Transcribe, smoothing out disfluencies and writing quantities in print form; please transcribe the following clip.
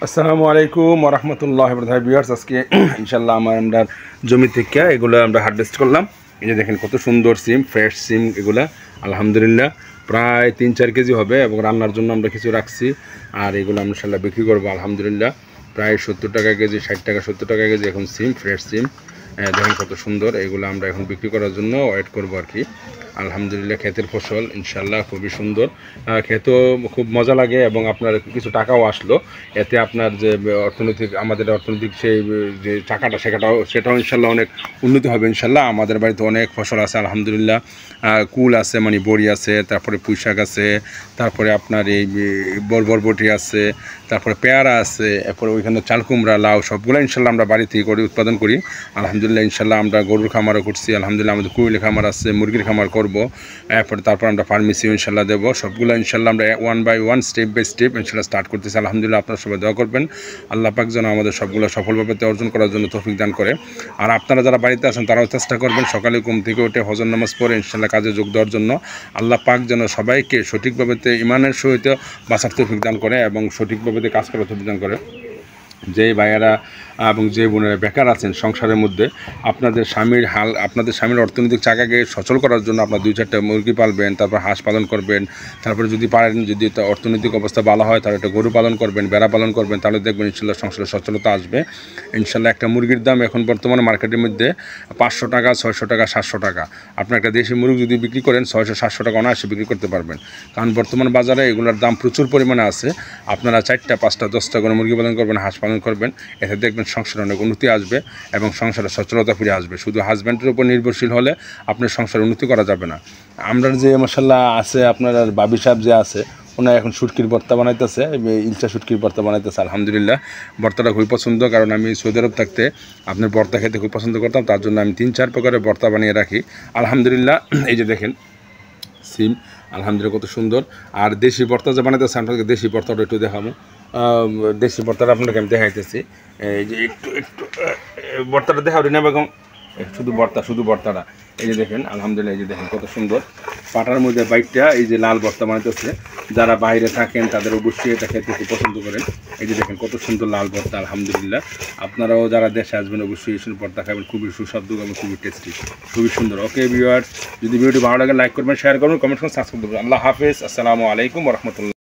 আসসালামু আলাইকুম ওয়া রাহমাতুল্লাহি ওয়া বারাকাতুহু ভিউয়ার্স, আজকে ইনশাআল্লাহ আমরা জমি থেকে এগুলো আমরা হারভেস্ট করলাম। এই যে দেখেন কত সুন্দর সিম, ফ্রেশ সিম এগুলা আলহামদুলিল্লাহ প্রায় 3-4 কেজি হবে এবং রান্নার জন্য আমরা কিছু রাখছি। আর এগুলো আমরা ইনশাআল্লাহ বিক্রি করবো আলহামদুলিল্লাহ প্রায় 70 টাকা কেজি, 60 টাকা 70 টাকা কেজি এখন সিম, ফ্রেশ সিম। দেখেন কত সুন্দর, এগুলো আমরা এখন বিক্রি করার জন্য ওয়েট করবো আর কি। আলহামদুলিল্লাহ ক্ষেতের ফসল ইনশাল্লাহ খুবই সুন্দর, খেতেও খুব মজা লাগে এবং আপনার কিছু টাকাও আসলো এতে। আপনার যে আমাদের অর্থনৈতিক সেই যে সেটাও ইনশাল্লাহ অনেক উন্নতি হবে ইনশাল্লাহ। আমাদের বাড়িতে অনেক ফসল আছে আলহামদুলিল্লাহ, কুল আছে, মানে বড়ি আছে, তারপরে পুঁই শাক আছে, তারপরে আপনার এই বরবটি আছে, তারপরে পেয়ারা আছে, এরপরে ওইখানে চাল কুমড়া, লাউ সবগুলো ইনশাল্লাহ আমরা বাড়িতেই করি, উৎপাদন করি আলহামদুলিল্লাহ। ইনশাল্লাহ আমরা গরুর খামারও করছি আলহামদুলিল্লাহ, আমাদের কুইলের খামার আছে, মুরগির খামার করব, তারপর আমরা ফার্মেসিও ইনশাল্লাহ দেবো। সবগুলো ইনশাল্লাহ আমরা 1 by 1 স্টেপ বাই স্টেপ ইনশাল্লাহ স্টার্ট করতেছি আলহামদুলিল্লাহ। আপনারা সবাই দোয়া করবেন আল্লাহ পাক যেন আমাদের সবগুলো সফলভাবে অর্জন করার জন্য তৌফিক দান করে। আর আপনারা যারা বাড়িতে আছেন তারাও চেষ্টা করবেন সকালে ঘুম থেকে উঠে ফজর নামাজ পড়ে ইনশাল্লাহ কাজে যোগ দেওয়ার জন্য। আল্লাহ পাক যেন সবাইকে সঠিকভাবে ইমানের সহিত বাঁচার তৌফিক দান করে এবং সঠিকভাবে কাজ করার তৌফিক দান করে। যে ভাইয়েরা এবং যে বোনেরা বেকার আছেন সংসারের মধ্যে, আপনাদের স্বামীর অর্থনৈতিক চাকাকে সচল করার জন্য আপনার 2-4টা মুরগি পালবেন, তারপর হাঁস পালন করবেন, তারপরে যদি পারেন, যদি অর্থনৈতিক অবস্থা ভালো হয় তাহলে একটা গরু পালন করবেন, বেড়া পালন করবেন, তাহলে দেখবেন ইনশাল্লাহ সংসারে সচলতা আসবে ইনশাল্লাহ। একটা মুরগির দাম এখন বর্তমানে মার্কেটের মধ্যে 500 টাকা, 600 টাকা, 700 টাকা। আপনার একটা দেশি মুরগি যদি বিক্রি করেন 600-700 টাকা অনায়াসে বিক্রি করতে পারবেন, কারণ বর্তমান বাজারে এগুলোর দাম প্রচুর পরিমাণে আছে। আপনারা 4টা 5টা 10টা করে মুরগি পালন করবেন, হাঁস পালন করবেন, এতে দেখবেন সংসারে অনেক উন্নতি আসবে এবং সংসারে সচ্ছলতা ফিরে আসবে। শুধু হাজব্যান্ডের উপর নির্ভরশীল হলে আপনার সংসারে উন্নতি করা যাবে না। আমরা যে মাশাআল্লাহ আছে, আপনার বাবি সাহেব যে আছে ওনার এখন শুটকির ভর্তা বানাইতেছে, ইলচা শুটকির ভর্তা বানাইতেছে আলহামদুলিল্লাহ। ভর্তাটা খুবই পছন্দ, কারণ আমি সৌদি আরব থাকতে আপনার ভর্তা খেতে খুব পছন্দ করতাম, তার জন্য আমি 3-4 প্রকারের ভর্তা বানিয়ে রাখি আলহামদুলিল্লাহ। এই যে দেখেন সিম আলহামদুলিল্লাহ কত সুন্দর। আর দেশি ভর্তা যে বানাইতেছে আপনাকে দেশি ভর্তাটা একটু দেখাবো। দেশি ভর্তাটা আপনাকে আমি দেখাইতেছি। এই যে একটু ভর্তাটা দেখাও রিনা বেগম, শুধু ভর্তাটা এই যে দেখেন আলহামদুলিল্লাহ। এই যে দেখেন কত সুন্দর পাটার মধ্যে বাইকটা, এই যে লাল ভর্তা বানাইতেছে। যারা বাইরে থাকেন তাদের অবশ্যই এটা খেতে খুব পছন্দ করেন। এই যে দেখেন কত সুন্দর লাল ভর্তা আলহামদুলিল্লাহ। আপনারাও যারা দেশে আসবেন অবশ্যই এই ভর্তা খাবেন, খুবই সুস্বাদু এবং খুবই টেস্টি, খুবই সুন্দর। ওকে ভিউয়ার্স, যদি ভিডিওটি ভালো লাগে লাইক করবেন, শেয়ার করবেন, কমেন্ট করবেন, সাবস্ক্রাইব করবেন। আল্লাহ হাফেজ, আসসালামু আলাইকুম ওয়া রাহমাতুল্লাহ।